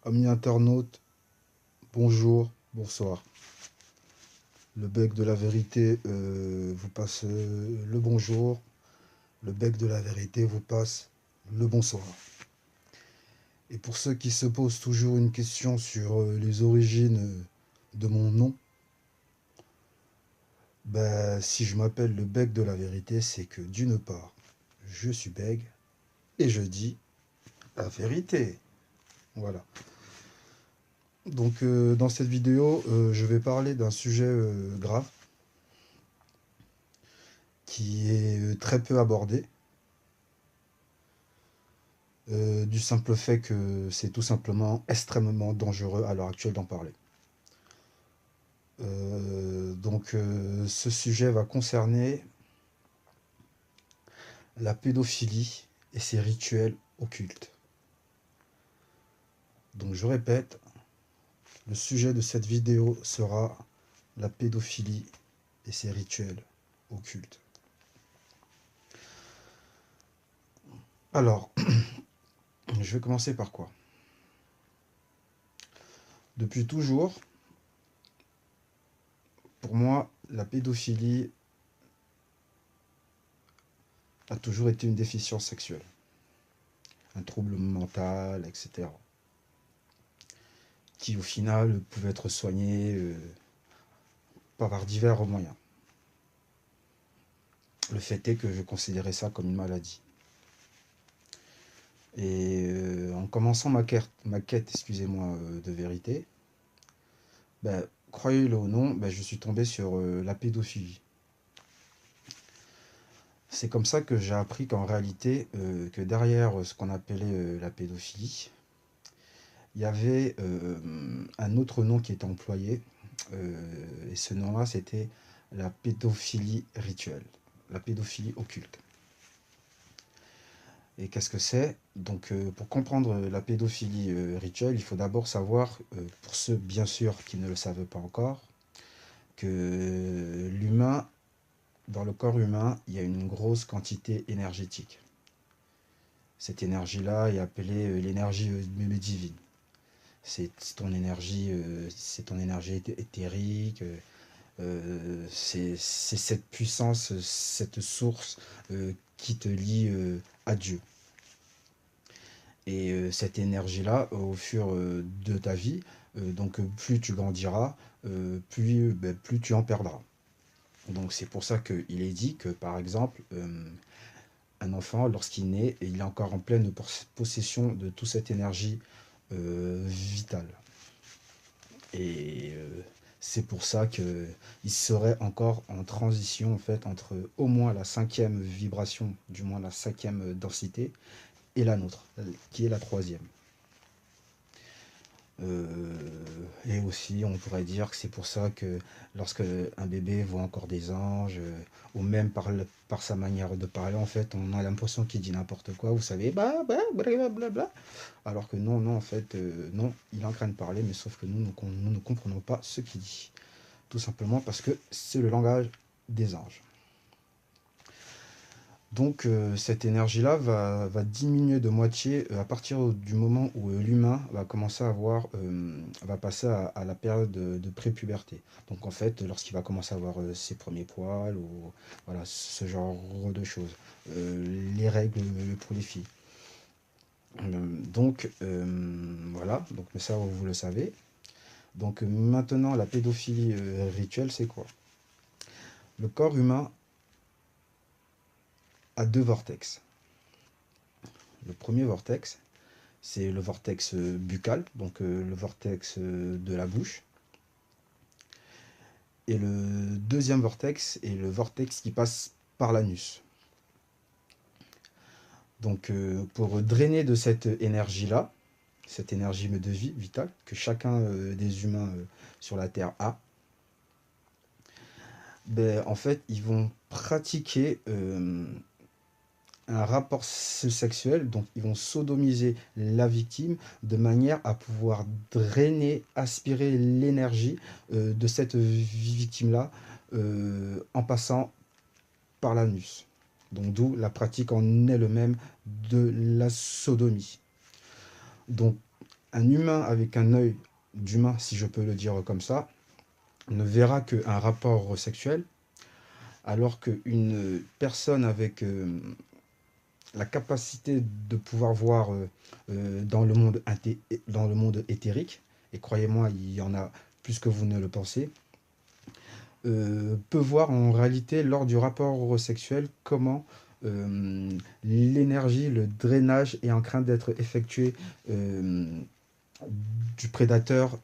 Amis internautes, bonjour, bonsoir. Le bec de la vérité vous passe le bonjour. Le bec de la vérité vous passe le bonsoir. Et pour ceux qui se posent toujours une question sur les origines de mon nom, ben, si je m'appelle le bec de la vérité, c'est que d'une part, je suis bègue et je dis la vérité. Voilà. Donc dans cette vidéo, je vais parler d'un sujet grave qui est très peu abordé, du simple fait que c'est tout simplement extrêmement dangereux à l'heure actuelle d'en parler. Ce sujet va concerner la pédophilie et ses rituels occultes. Donc je répète, le sujet de cette vidéo sera la pédophilie et ses rituels occultes. Alors, je vais commencer par quoi? Depuis toujours, pour moi, la pédophilie a toujours été une déficience sexuelle, un trouble mental, etc., qui au final pouvait être soigné par divers moyens. Le fait est que je considérais ça comme une maladie. Et en commençant ma quête de vérité, ben, croyez-le ou non, ben, je suis tombé sur la pédophilie. C'est comme ça que j'ai appris qu'en réalité, que derrière ce qu'on appelait la pédophilie, il y avait un autre nom qui était employé, et ce nom-là, c'était la pédophilie rituelle, la pédophilie occulte. Et qu'est-ce que c'est? Donc, pour comprendre la pédophilie rituelle, il faut d'abord savoir, pour ceux bien sûr qui ne le savent pas encore, que l'humain, dans le corps humain, il y a une grosse quantité énergétique. Cette énergie-là est appelée l'énergie divine. C'est ton énergie, éthérique. C'est cette puissance, cette source qui te lie à Dieu. Et cette énergie-là, au fur de ta vie, donc plus tu grandiras, plus tu en perdras. Donc c'est pour ça qu'il est dit que, par exemple, un enfant, lorsqu'il naît, il est encore en pleine possession de toute cette énergie vitale. Et c'est pour ça qu'il serait encore en transition en fait entre au moins la cinquième vibration, du moins la cinquième densité, et la nôtre, qui est la troisième. Et aussi, on pourrait dire que c'est pour ça que lorsque un bébé voit encore des anges, ou même par sa manière de parler, en fait, on a l'impression qu'il dit n'importe quoi, vous savez, blablabla. Alors que non, non, en fait, non, il est en train de parler, mais sauf que nous ne comprenons pas ce qu'il dit. Tout simplement parce que c'est le langage des anges. Donc cette énergie-là va diminuer de moitié à partir du moment où l'humain va commencer à va passer à la période de prépuberté. Donc en fait, lorsqu'il va commencer à avoir ses premiers poils ou voilà ce genre de choses, les règles pour les filles. Voilà, donc mais ça vous le savez. Donc maintenant la pédophilie rituelle, c'est quoi? Le corps humain a deux vortex. Le premier vortex, c'est le vortex buccal, donc le vortex de la bouche. Et le deuxième vortex est le vortex qui passe par l'anus. Donc pour drainer de cette énergie-là, cette énergie de vie vitale que chacun des humains sur la Terre a, ben, en fait, ils vont pratiquer un rapport sexuel, donc ils vont sodomiser la victime de manière à pouvoir drainer, aspirer l'énergie de cette victime-là en passant par l'anus. Donc d'où la pratique en elle-même de la sodomie. Donc Un humain avec un œil d'humain, si je peux le dire comme ça, ne verra qu'un rapport sexuel, alors qu'une personne avec la capacité de pouvoir voir dans le monde éthérique, et croyez-moi, il y en a plus que vous ne le pensez, peut voir en réalité lors du rapport sexuel comment l'énergie, le drainage est en train d'être effectué euh, du prédateur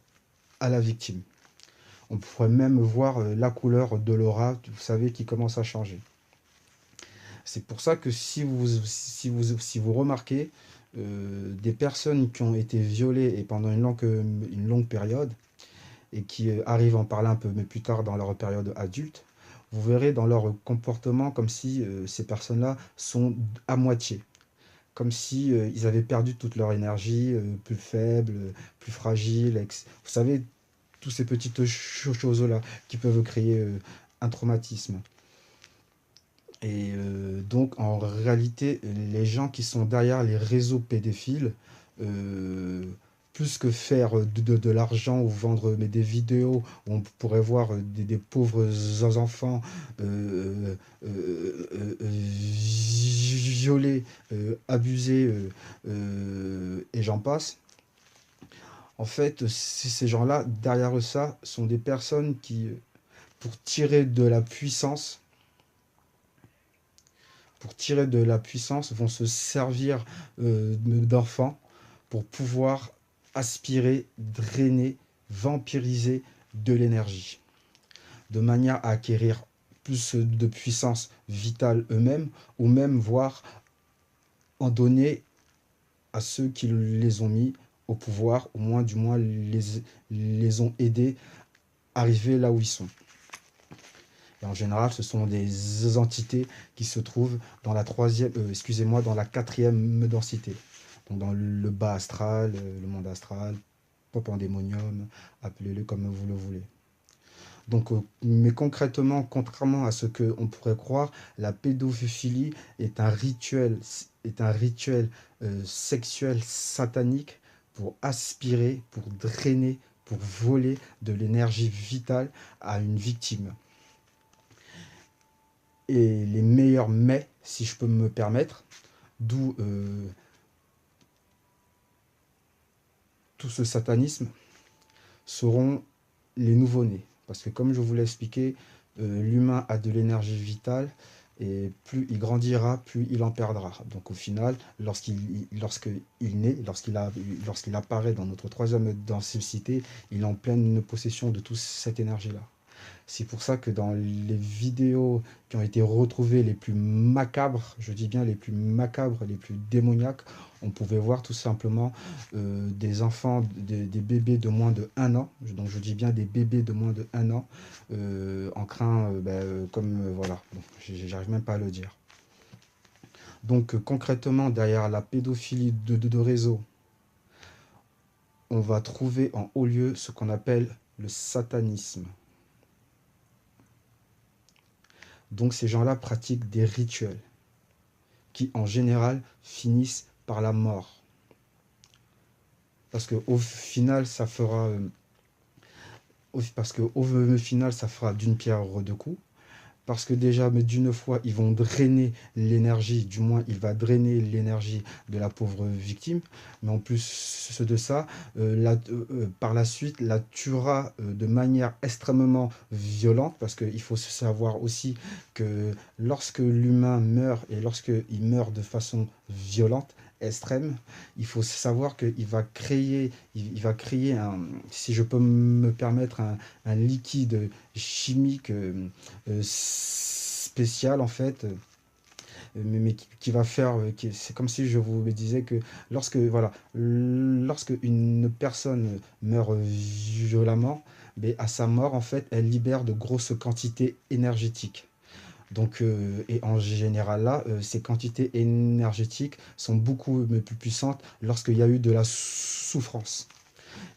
à la victime. On pourrait même voir la couleur de l'aura, vous savez, qui commence à changer. C'est pour ça que si vous remarquez des personnes qui ont été violées et pendant une longue période et qui arrivent à en parler un peu mais plus tard dans leur période adulte, vous verrez dans leur comportement comme si ces personnes-là sont à moitié. Comme si ils avaient perdu toute leur énergie, plus faible, plus fragile. Vous savez, toutes ces petites choses-là qui peuvent créer un traumatisme. Et donc, en réalité, les gens qui sont derrière les réseaux pédophiles, euh, plus que faire de l'argent ou vendre des vidéos où on pourrait voir des pauvres enfants violés, abusés, et j'en passe. En fait, ces gens-là, derrière ça, sont des personnes qui, pour tirer de la puissance, vont se servir d'enfants pour pouvoir aspirer, drainer, vampiriser de l'énergie, de manière à acquérir plus de puissance vitale eux-mêmes, ou même voir en donner à ceux qui les ont mis au pouvoir, au moins du moins les ont aidés à arriver là où ils sont. Et en général, ce sont des entités qui se trouvent dans la dans la quatrième densité. Donc dans le bas astral, le monde astral, pandémonium, appelez-le comme vous le voulez. Donc, mais concrètement, contrairement à ce qu'on pourrait croire, la pédophilie est un rituel sexuel satanique pour aspirer, pour drainer, pour voler de l'énergie vitale à une victime. Et les meilleurs mets, si je peux me permettre, d'où tout ce satanisme, seront les nouveau-nés. Parce que comme je vous l'ai expliqué, l'humain a de l'énergie vitale et plus il grandira, plus il en perdra. Donc au final, lorsqu'il naît, lorsqu'il apparaît dans notre troisième densité, il est en pleine possession de toute cette énergie-là. C'est pour ça que dans les vidéos qui ont été retrouvées les plus macabres, je dis bien les plus macabres, les plus démoniaques, on pouvait voir tout simplement des enfants, des bébés de moins de 1 an, donc je dis bien des bébés de moins de 1 an, en train, voilà, bon, j'arrive même pas à le dire. Donc concrètement, derrière la pédophilie de réseau, on va trouver en haut lieu ce qu'on appelle le satanisme. Donc ces gens-là pratiquent des rituels qui en général finissent par la mort. Parce qu'au final, ça fera d'une pierre deux coups. Parce que déjà, mais d'une fois, ils vont drainer l'énergie, du moins, il va drainer l'énergie de la pauvre victime. Mais en plus de ça, par la suite, la tuera de manière extrêmement violente. Parce qu'il faut savoir aussi que lorsque l'humain meurt, et lorsqu'il meurt de façon violente, extrême, il faut savoir qu'il va créer, si je peux me permettre, un liquide chimique spécial en fait, mais qui va faire, c'est comme si je vous disais que lorsque une personne meurt violemment, mais à sa mort en fait, elle libère de grosses quantités énergétiques. Donc, et en général là, ces quantités énergétiques sont beaucoup plus puissantes lorsqu'il y a eu de la souffrance.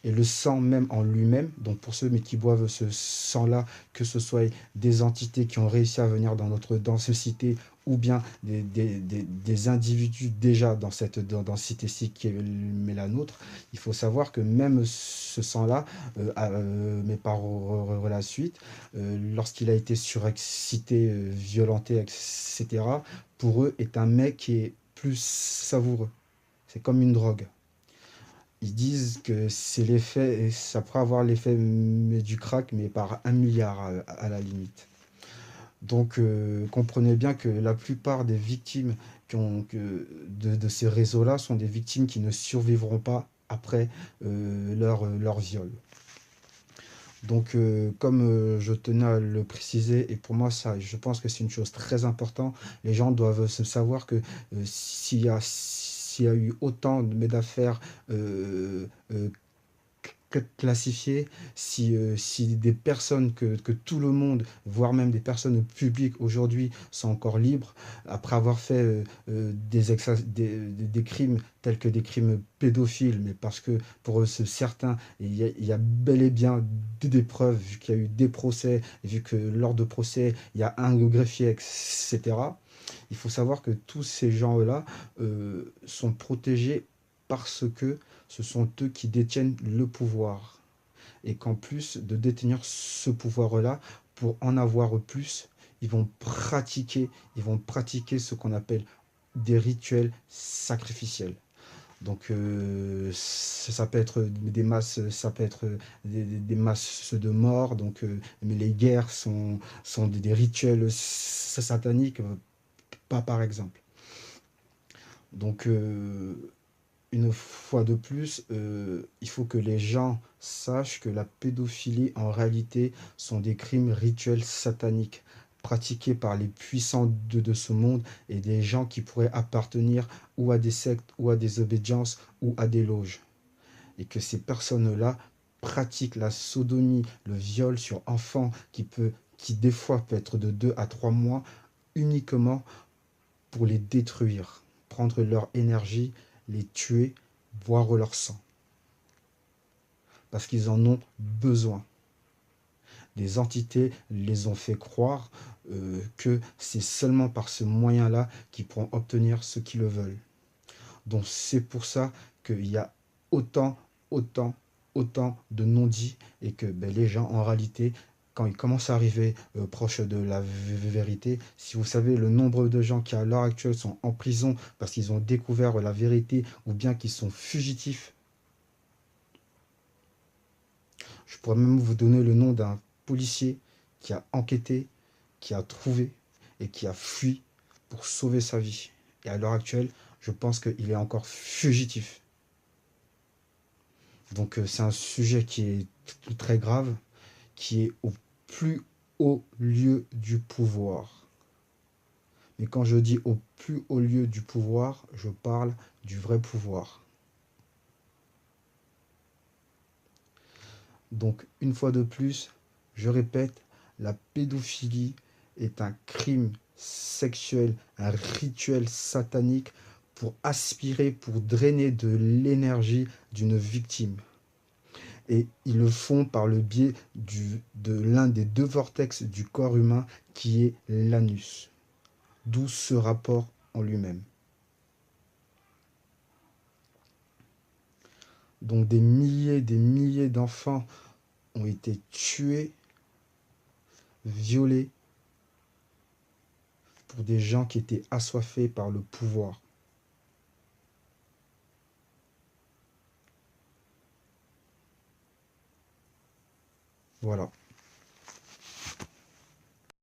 Et le sang même en lui-même, donc pour ceux mais qui boivent ce sang-là, que ce soit des entités qui ont réussi à venir dans notre densité ou bien des individus déjà dans cette densité qui est mais la nôtre, il faut savoir que même ce sang-là, mais par la suite, lorsqu'il a été surexcité, violenté, etc., pour eux est un mec qui est plus savoureux. C'est comme une drogue. Ils disent que c'est l'effet, ça pourrait avoir l'effet du crack, mais par 1 milliard à la limite. Donc, comprenez bien que la plupart des victimes de ces réseaux-là sont des victimes qui ne survivront pas après leur viol. Donc, comme je tenais à le préciser, et pour moi, ça, je pense que c'est une chose très importante, les gens doivent se savoir que s'il y a eu autant d'affaires classifié, si des personnes que tout le monde, voire même des personnes publiques aujourd'hui sont encore libres, après avoir fait des crimes tels que des crimes pédophiles, mais parce que pour certains, il y a bel et bien des preuves, vu qu'il y a eu des procès, vu que lors de procès, il y a un greffier, etc. Il faut savoir que tous ces gens-là sont protégés parce que ce sont eux qui détiennent le pouvoir. Et qu'en plus de détenir ce pouvoir-là, pour en avoir plus, ils vont pratiquer ce qu'on appelle des rituels sacrificiels. Donc ça peut être des masses, ça peut être des masses de mort. Donc, mais les guerres sont des rituels sataniques, pas par exemple. Donc une fois de plus, il faut que les gens sachent que la pédophilie, en réalité, sont des crimes rituels sataniques pratiqués par les puissants de ce monde et des gens qui pourraient appartenir ou à des sectes, ou à des obédiences, ou à des loges. Et que ces personnes-là pratiquent la sodomie, le viol sur enfants qui des fois peut être de 2 à 3 mois, uniquement pour les détruire, prendre leur énergie, les tuer, boire leur sang, parce qu'ils en ont besoin. Des entités les ont fait croire que c'est seulement par ce moyen-là qu'ils pourront obtenir ce qu'ils veulent. Donc c'est pour ça qu'il y a autant, autant, autant de non-dits et que les gens, en réalité, quand ils commencent à arriver proche de la vérité, si vous savez le nombre de gens qui à l'heure actuelle sont en prison parce qu'ils ont découvert la vérité ou bien qu'ils sont fugitifs, je pourrais même vous donner le nom d'un policier qui a enquêté, qui a trouvé et qui a fui pour sauver sa vie. Et à l'heure actuelle, je pense qu'il est encore fugitif. Donc c'est un sujet qui est très grave, qui est au plus haut lieu du pouvoir. Mais quand je dis au plus haut lieu du pouvoir, je parle du vrai pouvoir. Donc une fois de plus, je répète, la pédophilie est un crime sexuel, un rituel satanique pour aspirer, pour drainer de l'énergie d'une victime. Et ils le font par le biais de l'un des deux vortex du corps humain qui est l'anus. D'où ce rapport en lui-même. Donc des milliers d'enfants ont été tués, violés, pour des gens qui étaient assoiffés par le pouvoir. Voilà.